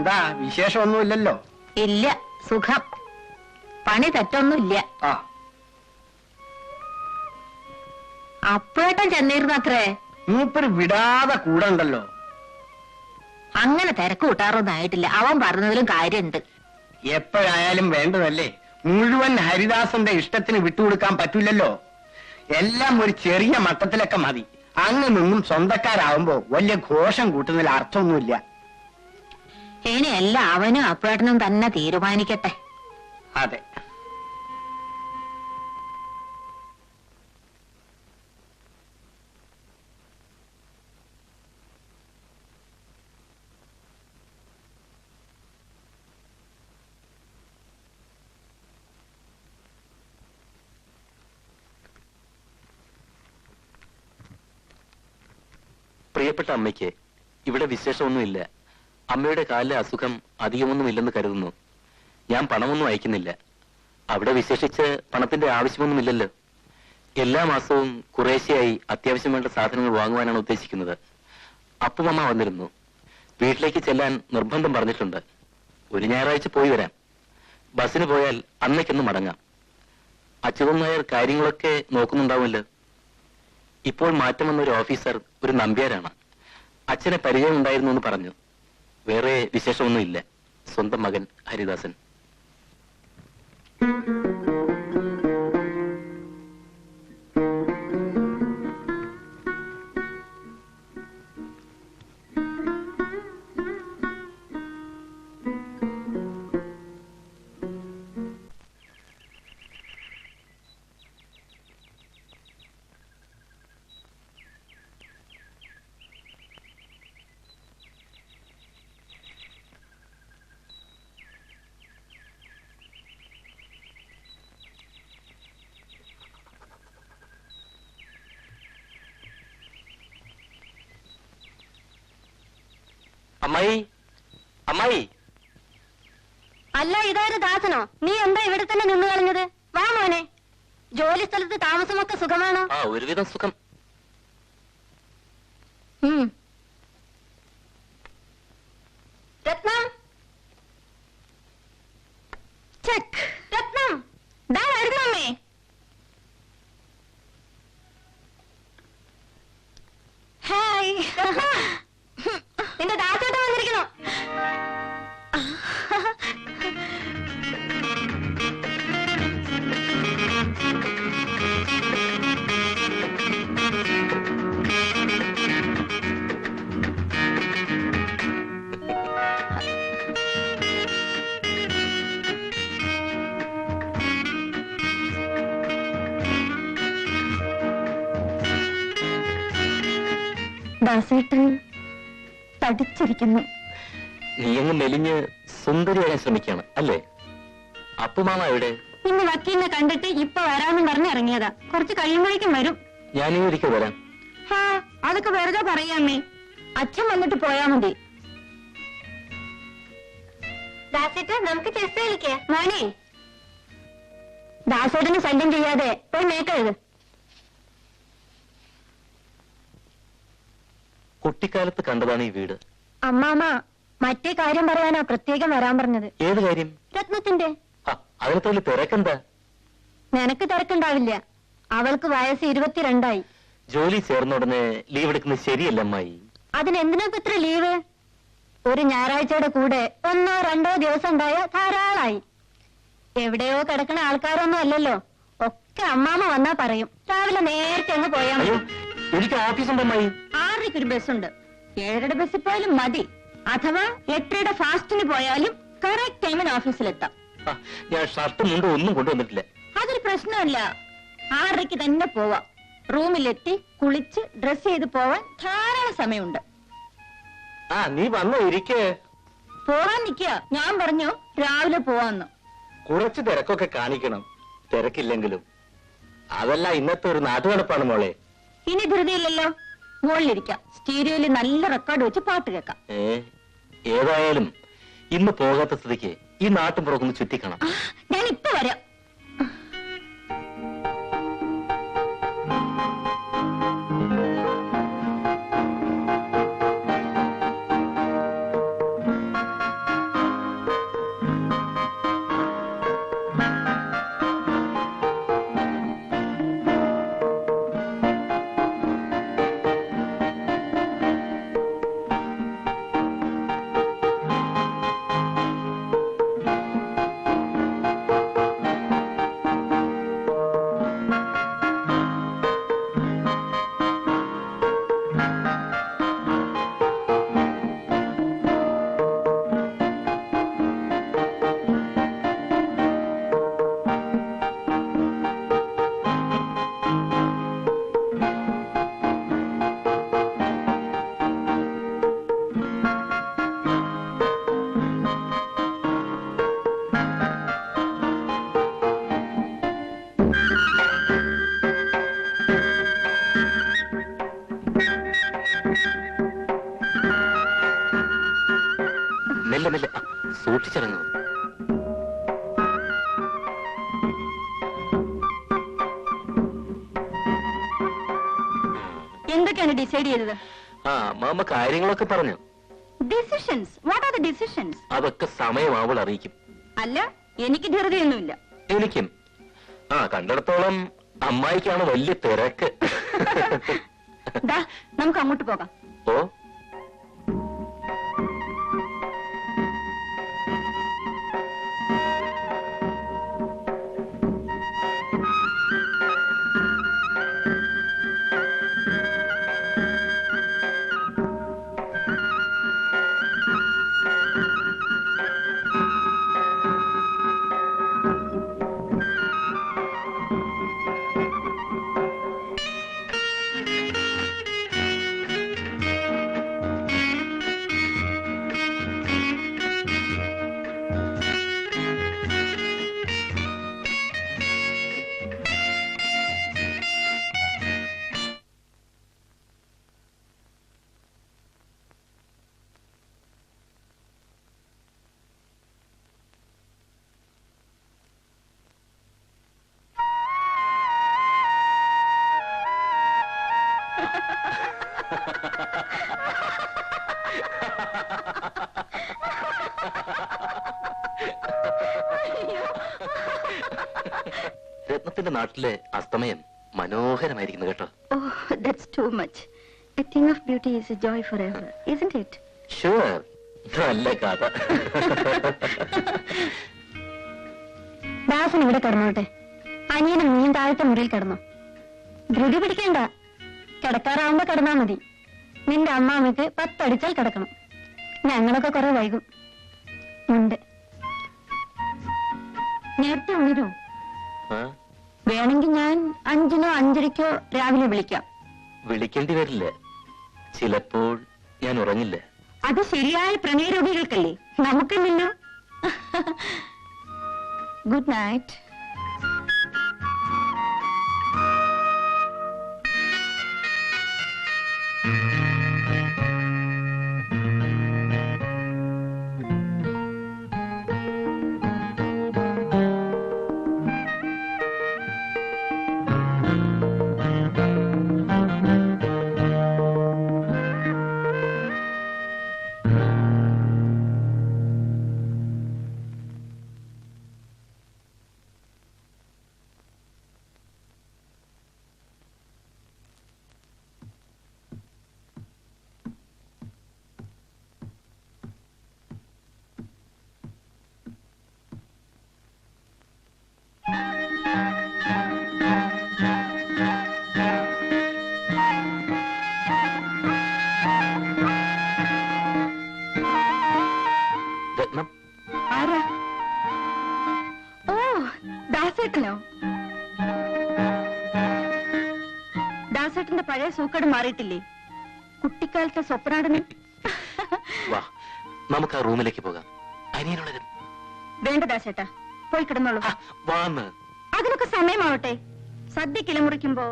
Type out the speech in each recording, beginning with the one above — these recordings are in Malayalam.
എന്താ വിശേഷമൊന്നുമില്ലല്ലോ? ഇല്ല, സുഖം. പണി തെറ്റൊന്നുമില്ല. അപ്പേട്ടൻ ചെന്നിരുന്നത്രേ. മൂപ്പര് വിടാതെ കൂടെ ഉണ്ടല്ലോ. അങ്ങനെ തിരക്ക് കൂട്ടാറൊന്നും ആയിട്ടില്ല. അവൻ പറഞ്ഞതിലും കാര്യമുണ്ട്. എപ്പോഴായാലും വേണ്ടതല്ലേ. മുഴുവൻ ഹരിദാസന്റെ ഇഷ്ടത്തിന് വിട്ടുകൊടുക്കാൻ പറ്റൂലല്ലോ. എല്ലാം ഒരു ചെറിയ മട്ടത്തിലൊക്കെ മതി. അങ്ങ് നിന്നും സ്വന്തക്കാരാവുമ്പോ വലിയ ഘോഷം കൂട്ടുന്നതിൽ അർത്ഥമൊന്നുമില്ല. ഇനി എല്ലാം അവനും അപ്പേട്ടനും തന്നെ തീരുമാനിക്കട്ടെ. അതെ. പ്രിയപ്പെട്ട അമ്മയ്ക്ക് ഇവിടെ വിശേഷമൊന്നുമില്ല. അമ്മയുടെ കാലിലെ അസുഖം അധികമൊന്നുമില്ലെന്ന് കരുതുന്നു. ഞാൻ പണമൊന്നും അയക്കുന്നില്ല. അവിടെ വിശേഷിച്ച് പണത്തിന്റെ ആവശ്യമൊന്നുമില്ലല്ലോ. എല്ലാ മാസവും കുറേശ്ശെയായി അത്യാവശ്യം വേണ്ട സാധനങ്ങൾ വാങ്ങുവാനാണ് ഉദ്ദേശിക്കുന്നത്. അപ്പുമമ്മ വന്നിരുന്നു. വീട്ടിലേക്ക് ചെല്ലാൻ നിർബന്ധം പറഞ്ഞിട്ടുണ്ട്. ഒരു ഞായറാഴ്ച പോയി വരാം. ബസ്സിന് പോയാൽ അന്നേക്കൊന്ന് മടങ്ങാം. അച്യുതൻ നായർ കാര്യങ്ങളൊക്കെ നോക്കുന്നുണ്ടാവുമല്ലോ. ഇപ്പോൾ മാറ്റം വന്ന ഒരു ഓഫീസർ ഒരു നമ്പ്യാരാണ്. അച്ഛനെ പരിചയം ഉണ്ടായിരുന്നു എന്ന് പറഞ്ഞു. വേറെ വിശേഷമൊന്നുമില്ല. സ്വന്തം മകൻ ഹരിദാസൻ. അമ്മായി, അമ്മായി. അല്ല, ഇതായത് ദാസനോ? നീ എന്താ ഇവിടെ തന്നെ നിന്ന് കളഞ്ഞത്? വാ മോനെ. ജോലി സ്ഥലത്ത് താമസമൊക്കെ സുഖമാണോ? ആ, ഒരുവിധം സുഖം. രത്നം, ചെക്ക്. രത്നം, ദാ വരുന്നു അമ്മേ. ഹായ്. നിന്റെ ദാസേട്ടൻ വന്നിരിക്കണോ? ദാസേട്ടൻ തടിച്ചിരിക്കുന്നു. നീ അങ്ങ് മെലിഞ്ഞ് സുന്ദരിയാകാൻ ശ്രമിക്കാണ് അല്ലേ? അപ്പുമാമ എവിടെ? ഇന്ന് വക്കീലിനെ കണ്ടിട്ട് ഇപ്പൊ വരാമെന്ന് പറഞ്ഞ് ഇറങ്ങിയതാ. കുറച്ച് കഴിയുമ്പോഴേക്കും വരും. ഞാനീ ഒരിക്കൽ വരാം. അതൊക്കെ വെറുതെ പറയാമേ. അച്ഛൻ വന്നിട്ട് പോയാ മതി. ദാസേട്ടൻ, നമുക്ക് ചെസ് കളിക്കാം. മോനെ, ദാസേട്ടന് ശല്യം ചെയ്യാതെ പോയി മേക്കരുത്. കുട്ടിക്കാലത്ത് കണ്ടതാണ് ഈ വീട്. അമ്മാമ മറ്റേ കാര്യം പറയാനാ പ്രത്യേകം വരാൻ പറഞ്ഞത്. ഏത് കാര്യം? രത്നത്തിന്റെ. അതിനകത്ത് വലിയ തിരക്കെന്താ? നിനക്ക് തിരക്കുണ്ടാവില്ല. അവൾക്ക് വയസ്സ് 22 ജോലി ചേർന്ന ഉടനെ ലീവ് എടുക്കുന്നത് ശരിയല്ല അമ്മായി. അതിനെന്തിനാ ഇത്ര ലീവ്? ഒരു ഞായറാഴ്ചയുടെ കൂടെ 1-2 ദിവസം ഉണ്ടായ ധാരാളായി. എവിടെയോ കിടക്കണ ആൾക്കാരൊന്നും അല്ലല്ലോ. ഒക്കെ അമ്മാമ വന്നാ പറയും. രാവിലെ നേരത്തെ അങ്ങ് പോയാ മതി. എനിക്ക് ഓഫീസുണ്ട് അമ്മായി. 6:00 ഒരു ബസ്സുണ്ട്. 7:30 ബസ്സിൽ പോയാലും മതി. അഥവാ 8:30 ഫാസ്റ്റിന് പോയാലും കറക്റ്റ് ടൈമിന് ഓഫീസിലെത്താം. ഞാൻ ഷർട്ടും മുണ്ടും ഒന്നും കൊണ്ടുവന്നിട്ടില്ല. അതൊരു പ്രശ്നമല്ല. 6:30 തന്നെ പോവാം. റൂമിലെത്തി കുളിച്ച് ഡ്രസ് ചെയ്ത് പോവാൻ ധാരാളം സമയമുണ്ട്. നീ വന്നോ? ഇരിക്കേ. പോവാൻ നിൽക്കുക. ഞാൻ പറഞ്ഞു രാവിലെ പോവാന്ന്. കുറച്ച് തിരക്കൊക്കെ കാണിക്കണം. തിരക്കില്ലെങ്കിലും അതല്ല ഇന്നത്തെ ഒരു നാട്ടുനടപ്പാണ് മോളെ. ഇനി ധൃതിയില്ലല്ലോ. മുകളിലിരിക്കാം. സ്റ്റീരിയോയിൽ നല്ല റെക്കോർഡ് വെച്ച് പാട്ട് കേൾക്കാം. ഏതായാലും ഇന്ന് പോകാത്ത സ്ഥിതിക്ക് ഈ നാട്ടും പുറക്കൊന്ന് ചുറ്റിക്കണം. ഞാൻ ഇപ്പൊ വരാം. സൂക്ഷിച്ചിറങ്ങും. എന്തൊക്കെയാണ് ഡിസൈഡ് ചെയ്തത്? ആ മാമ കാര്യങ്ങളൊക്കെ പറഞ്ഞു. Decisions? What are the decisions? അതൊക്കെ സമയമാവൾ അറിയിക്കും. അല്ല, എനിക്ക് ധൃതിയൊന്നുമില്ല. എനിക്കും. ആ കണ്ടിടത്തോളം അമ്മായിക്കാണ് വലിയ തിരക്ക്. നമുക്ക് അങ്ങോട്ട് പോകാം. ഓ രത്നത്തിന്റെ നാട്ടിലെ അസ്തമയം മനോഹരമായിരിക്കുന്നു കേട്ടോ. Oh, that's too much. A thing of beauty is a joy forever, isn't it? Sure. നല്ല കഥ. ദാസൻ ഇവിടെ കിടന്നോട്ടെ. അനിയനും നീയും താഴത്തെ മുറിയിൽ കിടന്നോ. ധൃതി പിടിക്കണ്ട. കിടക്കാറാവുമ്പോ കിടന്നാ മതി. നിന്റെ അമ്മാമ്മക്ക് 10 അടിച്ചാൽ കിടക്കണം. ഞങ്ങളൊക്കെ കുറെ വൈകും. ഉണ്ട്. നേരത്തെ ഉണരൂ. വേണമെങ്കിൽ ഞാൻ 5-നോ 5:30-ക്കോ രാവിലെ വിളിക്കാം. വിളിക്കേണ്ടി വരില്ല. ചിലപ്പോൾ ഞാൻ ഉറങ്ങില്ല. അത് ശരിയായ പ്രണയരോഗികൾക്കല്ലേ, നമുക്കില്ലല്ലോ. Good night. ആരാ? ഓ, ദാസേട്ടനോ? ദാസേട്ടന്റെ പഴയ സൂക്കേട് മാറിയിട്ടില്ലേ? കുട്ടിക്കാലത്തെ സ്വപ്നാടനം. വാ, നമുക്ക് ആ റൂമിലേക്ക് പോകാം. അനിയനുള്ളത് വേണ്ട ദാസേട്ടാ, പോയി കിടന്നോളൂ. വാന്ന്. അതിനൊക്കെ സമയമാവട്ടെ. സദ്യ കിളമുറിക്കുമ്പോ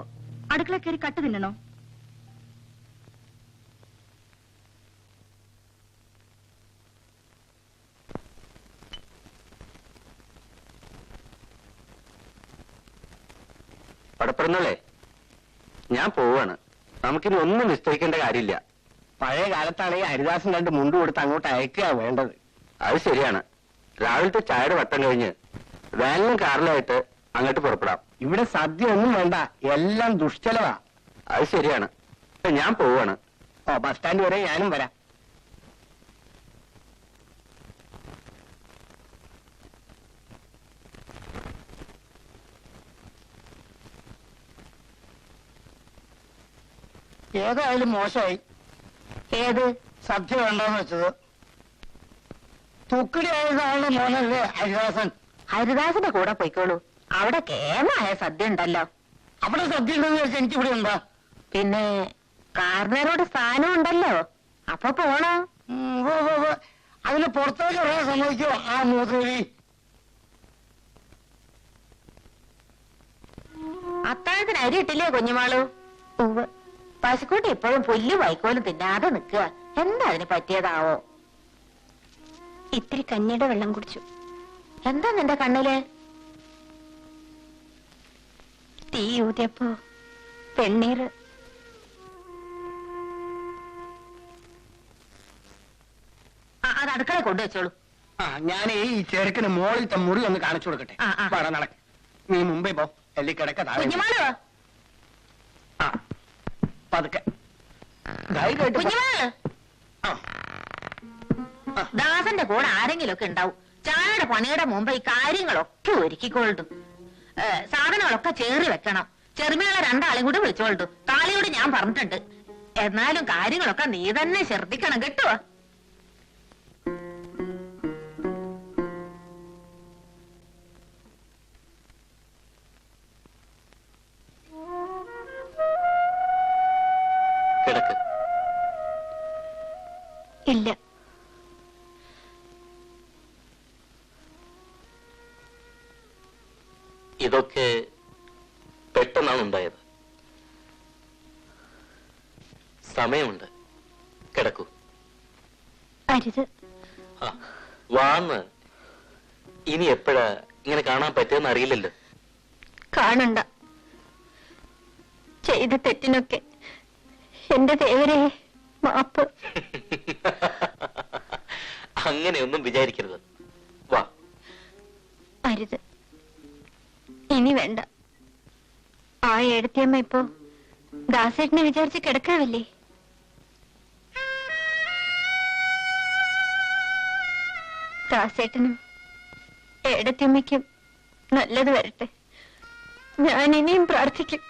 അടുക്കള കയറി കട്ട് തിന്നണോ? പടപ്പെടുന്നല്ലേ, ഞാൻ പോവാണ്. നമുക്കിനി ഒന്നും നിശ്ചയിക്കേണ്ട കാര്യമില്ല. പഴയ കാലത്താണെങ്കിൽ ഹരിദാസൻ 2 മുണ്ട് കൊടുത്ത് അങ്ങോട്ട് അയക്കുക വേണ്ടത്. അത് ശരിയാണ്. രാവിലത്തെ ചായയുടെ വട്ടം കഴിഞ്ഞ് വാനിലും കാറിലായിട്ട് അങ്ങോട്ട് പുറപ്പെടാം. ഇവിടെ സദ്യ ഒന്നും വേണ്ട, എല്ലാം ദുഷ്ചലവാ. അത് ശരിയാണ്. ഞാൻ പോവാണ്. ഓ, ബസ് സ്റ്റാൻഡ് വരെ ഞാനും വരാം. ഏതായാലും മോശമായി. ഏത് സദ്യ വേണ്ടെന്ന് വെച്ചത്? തുക്കിടി ആയതാണ് മോനല്ലേ ഹരിദാസൻ. ഹരിദാസന്റെ കൂടെ പോയിക്കോളൂ. അവിടെ കേമായ സദ്യ ഉണ്ടല്ലോ. അവിടെ സദ്യ ഉണ്ടെന്ന് വെച്ചാൽ എനിക്കിവിടെ എന്താ? പിന്നെ കാർന്നേരോട് സ്ഥാനം ഉണ്ടല്ലോ, അപ്പൊ പോണോ? അതിന് പുറത്തേക്ക് പറയാൻ സമ്മതിക്കോ ആ മൂത്രേവി? അത്താഴത്തിന് അരി ഇട്ടില്ലേ കുഞ്ഞുമാളു? പശുക്കൂട്ടി ഇപ്പോഴും പുല്ല് വൈക്കോലും തിന്നാതെ നിൽക്കുക. എന്താ അതിന് പറ്റിയതാവോ? ഇത്തിരി കഞ്ഞിയുടെ വെള്ളം കുടിച്ചു. എന്താ നിന്റെ കണ്ണില്? തീ ഊതിയപ്പോ പെണ്ണീര്. അത് അടുക്കള കൊണ്ടുവച്ചോളൂ. ഞാൻ ഈ ചെറുക്കിന് മോളിലത്തെ മുറി ഒന്ന് കാണിച്ചു കൊടുക്കട്ടെ. പറ നടക്ക. നീ മുമ്പേ പോ. എല്ലി കിടക്ക താഴെ. കുഞ്ഞുമാള് പതുക്കെ ധൈര്യമായിട്ട് പോ. കുഞ്ഞുമാള് ദാസന്റെ കൂടെ ആരെങ്കിലും ഒക്കെ ഉണ്ടാവും. ചായയുടെ പണിയുടെ മുമ്പ് ഈ കാര്യങ്ങളൊക്കെ ഒരുക്കിക്കൊള്ളും. സാധനങ്ങളൊക്കെ ചേറി വെക്കണം. ചെറുമേള രണ്ടാളെയും കൂടി വിളിച്ചോളൂ. കാളിയോട് ഞാൻ പറഞ്ഞിട്ടുണ്ട്. എന്നാലും കാര്യങ്ങളൊക്കെ നീ തന്നെ ശ്രദ്ധിക്കണം കേട്ടോ. കിടക്ക്. ഇല്ല, ഇതൊക്കെ പെട്ടെന്നാണ് ഉണ്ടായത്. സമയമുണ്ട്. കിടക്കൂ. അരുത്. വാന്ന്. ഇനി എപ്പോഴാ ഇങ്ങനെ കാണാൻ പറ്റുമെന്ന് അറിയില്ലല്ലോ. കാണണ്ട. ചെയ്ത തെറ്റിനൊക്കെ എന്റെ ദേവരെ മാപ്പ്. അങ്ങനെയൊന്നും വിചാരിക്കരുത്. വാ. അരുത്, ഇനി വേണ്ട. ആ എഴുത്തിയമ്മ ഇപ്പോ ദാസേട്ടനെ വിചാരിച്ച് കിടക്കാവില്ലേ? ദാസേട്ടനും ഏടത്തിയമ്മയ്ക്കും നല്ലത് വരട്ടെ. ഞാൻ ഇനിയും പ്രാർത്ഥിക്കും.